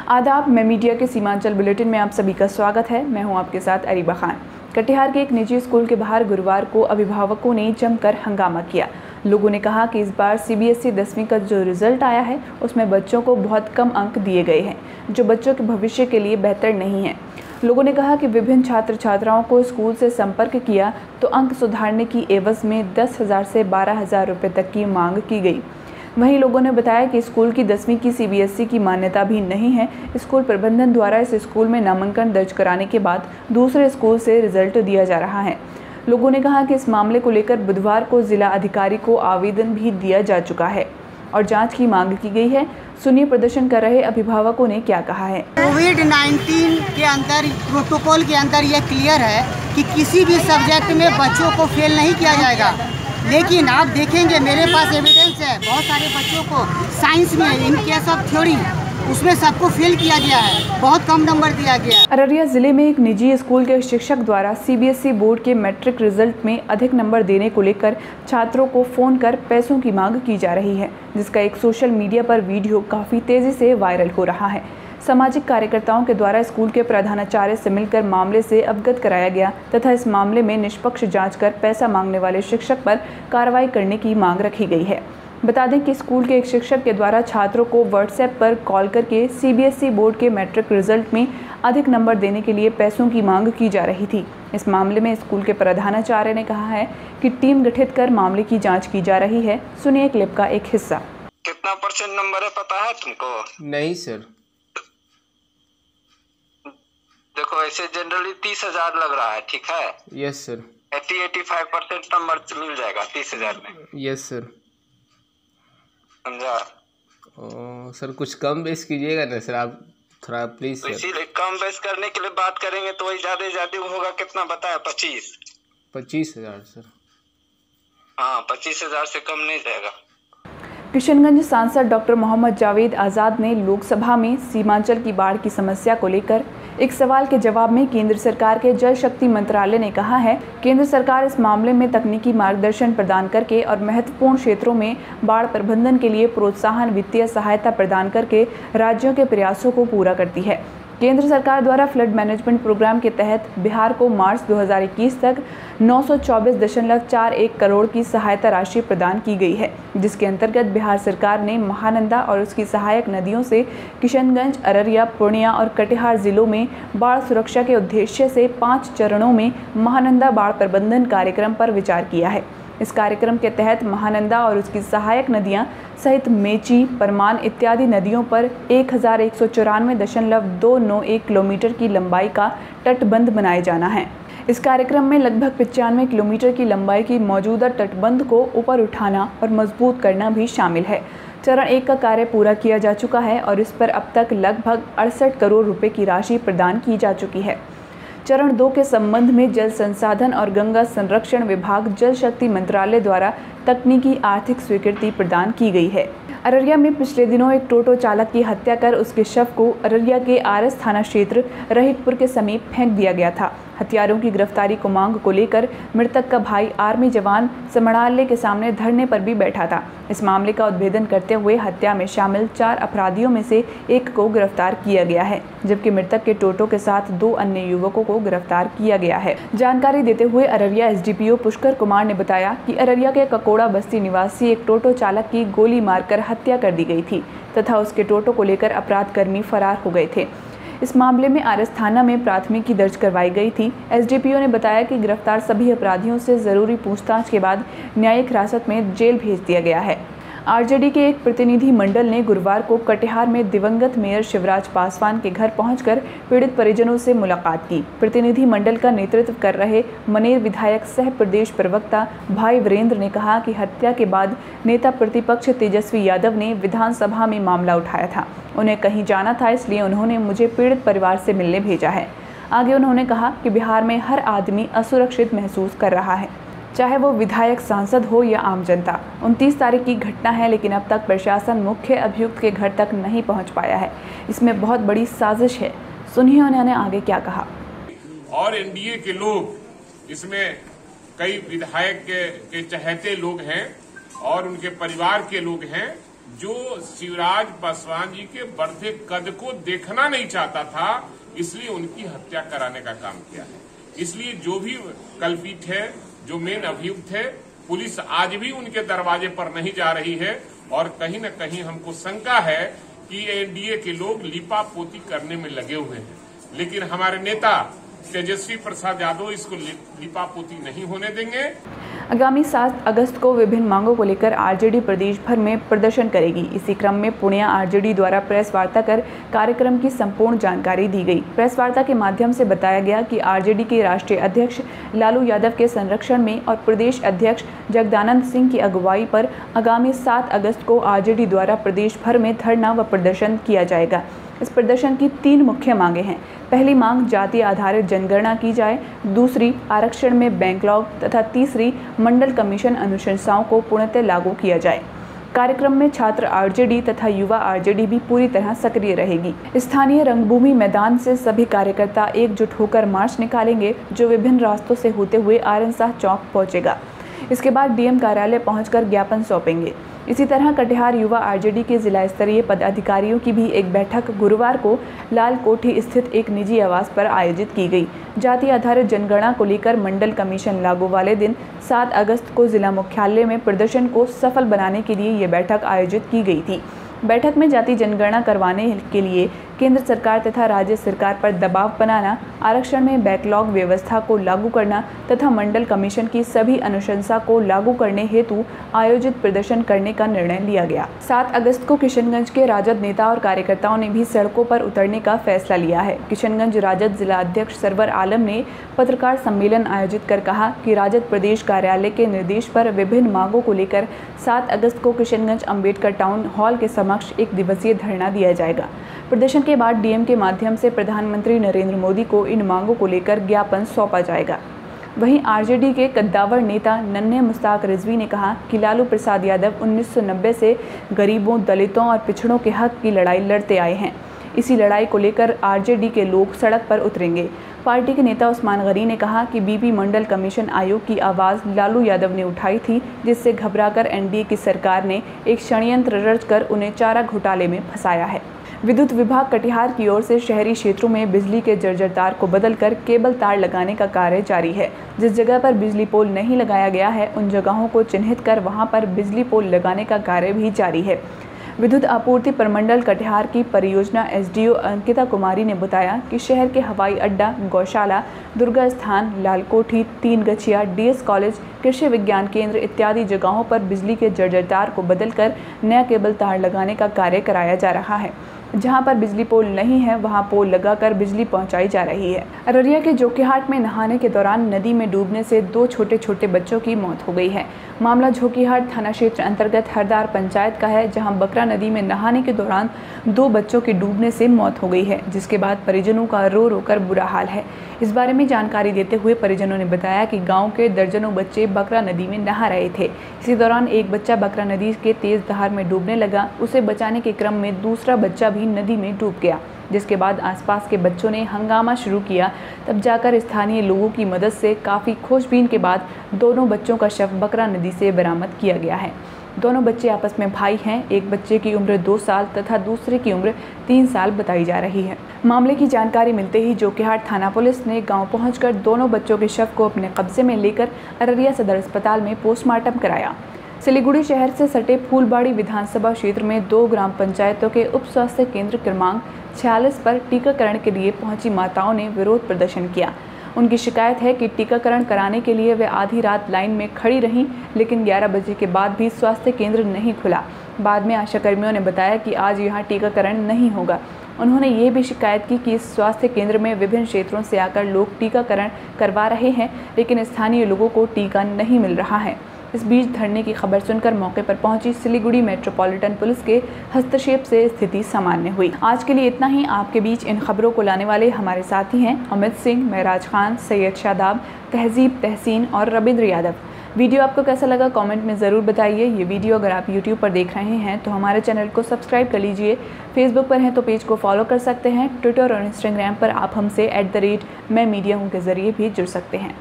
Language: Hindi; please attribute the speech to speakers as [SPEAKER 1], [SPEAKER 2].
[SPEAKER 1] आदाब, मैं मीडिया के सीमांचल बुलेटिन में आप सभी का स्वागत है। मैं हूं आपके साथ अरीबा खान। कटिहार के एक निजी स्कूल के बाहर गुरुवार को अभिभावकों ने जमकर हंगामा किया। लोगों ने कहा कि इस बार सीबीएसई 10वीं का जो रिजल्ट आया है उसमें बच्चों को बहुत कम अंक दिए गए हैं, जो बच्चों के भविष्य के लिए बेहतर नहीं है। लोगों ने कहा कि विभिन्न छात्र छात्राओं को स्कूल से संपर्क किया तो अंक सुधारने की एवज में 10,000 से 12,000 रुपये तक की मांग की गई। वहीं लोगों ने बताया कि स्कूल की 10वीं की सीबीएसई की मान्यता भी नहीं है। स्कूल प्रबंधन द्वारा इस स्कूल में नामांकन दर्ज कराने के बाद दूसरे स्कूल से रिजल्ट दिया जा रहा है। लोगों ने कहा कि इस मामले को लेकर बुधवार को जिला अधिकारी को आवेदन भी दिया जा चुका है और जांच की मांग की गई है। सुनिए प्रदर्शन कर रहे अभिभावकों ने क्या कहा है।
[SPEAKER 2] कोविड-19 के अंदर प्रोटोकॉल के अंदर यह क्लियर है कि किसी भी सब्जेक्ट में बच्चों को फेल नहीं किया जाएगा, लेकिन आप देखेंगे मेरे पास एविडेंस है, बहुत सारे बच्चों को साइंस में इन केस ऑफ थ्योरी उसमें सबको फेल किया गया है, बहुत कम नंबर दिया गया है।
[SPEAKER 1] अररिया जिले में एक निजी स्कूल के शिक्षक द्वारा सीबीएसई बोर्ड के मैट्रिक रिजल्ट में अधिक नंबर देने को लेकर छात्रों को फोन कर पैसों की मांग की जा रही है, जिसका एक सोशल मीडिया पर वीडियो काफ़ी तेज़ी से वायरल हो रहा है। सामाजिक कार्यकर्ताओं के द्वारा स्कूल के प्रधानाचार्य से मिलकर मामले से अवगत कराया गया तथा इस मामले में निष्पक्ष जांच कर पैसा मांगने वाले शिक्षक पर कार्रवाई करने की मांग रखी गई है। बता दें कि स्कूल के एक शिक्षक के द्वारा छात्रों को व्हाट्सएप पर कॉल करके सीबीएसई बोर्ड के मैट्रिक रिजल्ट में अधिक नंबर देने के लिए पैसों की मांग की जा रही थी। इस मामले में स्कूल के प्रधानाचार्य ने कहा है कि टीम गठित कर मामले की जाँच की जा रही है। सुनिए क्लिप का एक हिस्सा।
[SPEAKER 3] कितना % नंबर है पता है तुमको?
[SPEAKER 4] नहीं सर।
[SPEAKER 3] देखो ऐसे जनरली 30,000 लग रहा है, ठीक है?
[SPEAKER 4] Yes sir.
[SPEAKER 3] 80-85% नंबर मिल जाएगा 30,000 में।
[SPEAKER 4] Yes sir.
[SPEAKER 3] समझा?
[SPEAKER 4] सर कुछ कम बेस कीजिएगा ना सर, आप थोड़ा प्लीज सर।
[SPEAKER 3] इसीलिए कम बेस करने के लिए बात करेंगे तो वही ज्यादा होगा। कितना बताया?
[SPEAKER 4] 25,000 सर।
[SPEAKER 3] हाँ, 25,000 से कम नहीं जाएगा।
[SPEAKER 1] किशनगंज सांसद डॉक्टर मोहम्मद जावेद आज़ाद ने लोकसभा में सीमांचल की बाढ़ की समस्या को लेकर एक सवाल के जवाब में केंद्र सरकार के जल शक्ति मंत्रालय ने कहा है, केंद्र सरकार इस मामले में तकनीकी मार्गदर्शन प्रदान करके और महत्वपूर्ण क्षेत्रों में बाढ़ प्रबंधन के लिए प्रोत्साहन वित्तीय सहायता प्रदान करके राज्यों के प्रयासों को पूरा करती है। केंद्र सरकार द्वारा फ्लड मैनेजमेंट प्रोग्राम के तहत बिहार को मार्च 2021 तक 924.41 करोड़ की सहायता राशि प्रदान की गई है, जिसके अंतर्गत बिहार सरकार ने महानंदा और उसकी सहायक नदियों से किशनगंज, अररिया, पूर्णिया और कटिहार जिलों में बाढ़ सुरक्षा के उद्देश्य से 5 चरणों में महानंदा बाढ़ प्रबंधन कार्यक्रम पर विचार किया है। इस कार्यक्रम के तहत महानंदा और उसकी सहायक नदियां सहित मेची, परमान इत्यादि नदियों पर 1194.291 किलोमीटर की लंबाई का तटबंध बनाए जाना है। इस कार्यक्रम में लगभग 95 किलोमीटर की लंबाई की मौजूदा तटबंध को ऊपर उठाना और मजबूत करना भी शामिल है। चरण 1 का कार्य पूरा किया जा चुका है और इस पर अब तक लगभग 68 करोड़ रुपए की राशि प्रदान की जा चुकी है। चरण 2 के संबंध में जल संसाधन और गंगा संरक्षण विभाग जल शक्ति मंत्रालय द्वारा तकनीकी आर्थिक स्वीकृति प्रदान की गई है। अररिया में पिछले दिनों एक टोटो चालक की हत्या कर उसके शव को अररिया के आरएस थाना क्षेत्र रहितपुर के समीप फेंक दिया गया था। हत्यारों की गिरफ्तारी को मांग को लेकर मृतक का भाई आर्मी जवान समड़ाले के सामने धरने पर भी बैठा था। इस मामले का उद्भेदन करते हुए हत्या में शामिल 4 अपराधियों में से एक को गिरफ्तार किया गया है, जबकि मृतक के टोटो के साथ 2 अन्य युवकों को गिरफ्तार किया गया है। जानकारी देते हुए अररिया एसडीपीओ पुष्कर कुमार ने बताया कि अररिया के ककोड़ा बस्ती निवासी एक टोटो चालक की गोली मारकर हत्या कर दी गई थी तथा उसके टोटो को लेकर अपराधकर्मी फरार हो गए थे। इस मामले में आरएस थाना में प्राथमिकी दर्ज करवाई गई थी। एसडीपीओ ने बताया कि गिरफ्तार सभी अपराधियों से जरूरी पूछताछ के बाद न्यायिक हिरासत में जेल भेज दिया गया है। आरजेडी के एक प्रतिनिधि मंडल ने गुरुवार को कटिहार में दिवंगत मेयर शिवराज पासवान के घर पहुंचकर पीड़ित परिजनों से मुलाकात की। प्रतिनिधि मंडल का नेतृत्व कर रहे मनेर विधायक सह प्रदेश प्रवक्ता भाई वीरेंद्र ने कहा कि हत्या के बाद नेता प्रतिपक्ष तेजस्वी यादव ने विधानसभा में मामला उठाया था। उन्हें कहीं जाना था, इसलिए उन्होंने मुझे पीड़ित परिवार से मिलने भेजा है। आगे उन्होंने कहा कि बिहार में हर आदमी असुरक्षित महसूस कर रहा है, चाहे वो विधायक, सांसद हो या आम जनता। 29 तारीख की घटना है, लेकिन अब तक प्रशासन मुख्य अभियुक्त के घर तक नहीं पहुंच पाया है। इसमें बहुत बड़ी साजिश है। सुनिए उन्होंने आगे क्या कहा।
[SPEAKER 5] और एनडीए के लोग इसमें कई विधायक के चहेते लोग हैं और उनके परिवार के लोग हैं जो शिवराज पासवान जी के बढ़ते कद को देखना नहीं चाहता था, इसलिए उनकी हत्या कराने का काम किया है। इसलिए जो भी कल्पित है, जो मेन अभियुक्त है, पुलिस आज भी उनके दरवाजे पर नहीं जा रही है और कहीं न कहीं हमको शंका है कि एनडीए के लोग लिपापोती करने में लगे हुए हैं। लेकिन हमारे नेता तेजस्वी प्रसाद यादव इसको लिपापोती नहीं होने देंगे।
[SPEAKER 1] आगामी 7 अगस्त को विभिन्न मांगों को लेकर आरजेडी प्रदेश भर में प्रदर्शन करेगी। इसी क्रम में पुणे आरजेडी द्वारा प्रेस वार्ता कर कार्यक्रम की संपूर्ण जानकारी दी गई। प्रेस वार्ता के माध्यम से बताया गया कि आरजेडी के राष्ट्रीय अध्यक्ष लालू यादव के संरक्षण में और प्रदेश अध्यक्ष जगदानंद सिंह की अगुवाई पर आगामी 7 अगस्त को आरजेडी द्वारा प्रदेश भर में धरना व प्रदर्शन किया जाएगा। इस प्रदर्शन की 3 मुख्य मांगे हैं। पहली मांग जाति आधारित जनगणना की जाए, दूसरी आरक्षण में बैकलॉग तथा तीसरी मंडल कमीशन अनुशंसाओं को पूर्णतः लागू किया जाए। कार्यक्रम में छात्र आरजेडी तथा युवा आरजेडी भी पूरी तरह सक्रिय रहेगी। स्थानीय रंगभूमि मैदान से सभी कार्यकर्ता एकजुट होकर मार्च निकालेंगे, जो विभिन्न रास्तों से होते हुए आनंद शाह चौक पहुंचेगा। इसके बाद डीएम कार्यालय पहुंचकर ज्ञापन सौंपेंगे। इसी तरह कटिहार युवा आरजेडी के जिला स्तरीय पदाधिकारियों की भी एक बैठक गुरुवार को लाल कोठी स्थित एक निजी आवास पर आयोजित की गई। जाति आधारित जनगणना को लेकर मंडल कमीशन लागू वाले दिन 7 अगस्त को जिला मुख्यालय में प्रदर्शन को सफल बनाने के लिए ये बैठक आयोजित की गई थी। बैठक में जाति जनगणना करवाने के लिए केंद्र सरकार तथा राज्य सरकार पर दबाव बनाना, आरक्षण में बैकलॉग व्यवस्था को लागू करना तथा मंडल कमीशन की सभी अनुशंसा को लागू करने हेतु आयोजित प्रदर्शन करने का निर्णय लिया गया। 7 अगस्त को किशनगंज के राजद नेता और कार्यकर्ताओं ने भी सड़कों पर उतरने का फैसला लिया है। किशनगंज राजद जिला अध्यक्ष सरवर आलम ने पत्रकार सम्मेलन आयोजित कर कहा कि राजद प्रदेश कार्यालय के निर्देश पर विभिन्न मांगों को लेकर 7 अगस्त को किशनगंज अम्बेडकर टाउन हॉल के समक्ष एक दिवसीय धरना दिया जाएगा। प्रदर्शन के बाद डीएम के माध्यम से प्रधानमंत्री नरेंद्र मोदी को इन मांगों को लेकर ज्ञापन सौंपा जाएगा। वहीं आरजेडी के कद्दावर नेता नन्हे मुश्ताक रिजवी ने कहा कि लालू प्रसाद यादव 1990 से गरीबों, दलितों और पिछड़ों के हक की लड़ाई लड़ते आए हैं। इसी लड़ाई को लेकर आरजेडी के लोग सड़क पर उतरेंगे। पार्टी के नेता उस्मान गनी ने कहा कि बीपी मंडल कमीशन आयोग की आवाज़ लालू यादव ने उठाई थी, जिससे घबराकर एनडीए की सरकार ने एक षड्यंत्र रचकर उन्हें चारा घोटाले में फंसाया है। विद्युत विभाग कटिहार की ओर से शहरी क्षेत्रों में बिजली के जर्जर तार को बदलकर केबल तार लगाने का कार्य जारी है। जिस जगह पर बिजली पोल नहीं लगाया गया है, उन जगहों को चिन्हित कर वहां पर बिजली पोल लगाने का कार्य भी जारी है। विद्युत आपूर्ति प्रमंडल कटिहार की परियोजना एसडीओ अंकिता कुमारी ने बताया कि शहर के हवाई अड्डा, गौशाला, दुर्गा स्थान, लालकोठी, 3 गछिया, डीएस कॉलेज, कृषि विज्ञान केंद्र इत्यादि जगहों पर बिजली के जर्जर तार को बदलकर नया केबल तार लगाने का कार्य कराया जा रहा है। जहां पर बिजली पोल नहीं है, वहां पोल लगाकर बिजली पहुंचाई जा रही है। अररिया के जोकीहाट में नहाने के दौरान नदी में डूबने से 2 छोटे बच्चों की मौत हो गई है। मामला जोकीहाट थाना क्षेत्र अंतर्गत हरदार पंचायत का है, जहां बकरा नदी में नहाने के दौरान 2 बच्चों की डूबने से मौत हो गई है, जिसके बाद परिजनों का रो रो कर बुरा हाल है। इस बारे में जानकारी देते हुए परिजनों ने बताया कि गाँव के दर्जनों बच्चे बकरा नदी में नहा रहे थे। इसी दौरान एक बच्चा बकरा नदी के तेज धार में डूबने लगा। उसे बचाने के क्रम में दूसरा बच्चा भी नदी में डूब गया, जिसके बाद आसपास के बच्चों ने हंगामा शुरू किया। तब जाकर स्थानीय लोगों की मदद से काफ़ी खोजबीन के बाद दोनों बच्चों का शव बकरा नदी से बरामद किया गया है। दोनों बच्चे आपस में भाई हैं। एक बच्चे की उम्र 2 साल तथा दूसरे की उम्र 3 साल बताई जा रही है। मामले की जानकारी मिलते ही जोकीहाट थाना पुलिस ने गांव पहुंचकर दोनों बच्चों के शव को अपने कब्जे में लेकर अररिया सदर अस्पताल में पोस्टमार्टम कराया। सिलीगुड़ी शहर से सटे फूलबाड़ी विधानसभा क्षेत्र में 2 ग्राम पंचायतों के उप स्वास्थ्य केंद्र क्रमांक 46 पर टीकाकरण के लिए पहुंची माताओं ने विरोध प्रदर्शन किया। उनकी शिकायत है कि टीकाकरण कराने के लिए वे आधी रात लाइन में खड़ी रहीं, लेकिन 11 बजे के बाद भी स्वास्थ्य केंद्र नहीं खुला। बाद में आशाकर्मियों ने बताया कि आज यहां टीकाकरण नहीं होगा। उन्होंने ये भी शिकायत की कि इस स्वास्थ्य केंद्र में विभिन्न क्षेत्रों से आकर लोग टीकाकरण करवा रहे हैं, लेकिन स्थानीय लोगों को टीका नहीं मिल रहा है। इस बीच धरने की खबर सुनकर मौके पर पहुंची सिलीगुड़ी मेट्रोपॉलिटन पुलिस के हस्तक्षेप से स्थिति सामान्य हुई। आज के लिए इतना ही। आपके बीच इन खबरों को लाने वाले हमारे साथी हैं अमित सिंह, महराज खान, सैयद शादाब, तहजीब, तहसीन और रविंद्र यादव। वीडियो आपको कैसा लगा कमेंट में ज़रूर बताइए। ये वीडियो अगर आप यूट्यूब पर देख रहे हैं तो हमारे चैनल को सब्सक्राइब कर लीजिए। फेसबुक पर हैं तो पेज को फॉलो कर सकते हैं। ट्विटर और इंस्टाग्राम पर आप हमसे @मैं मीडिया हूँ के ज़रिए भी जुड़ सकते हैं।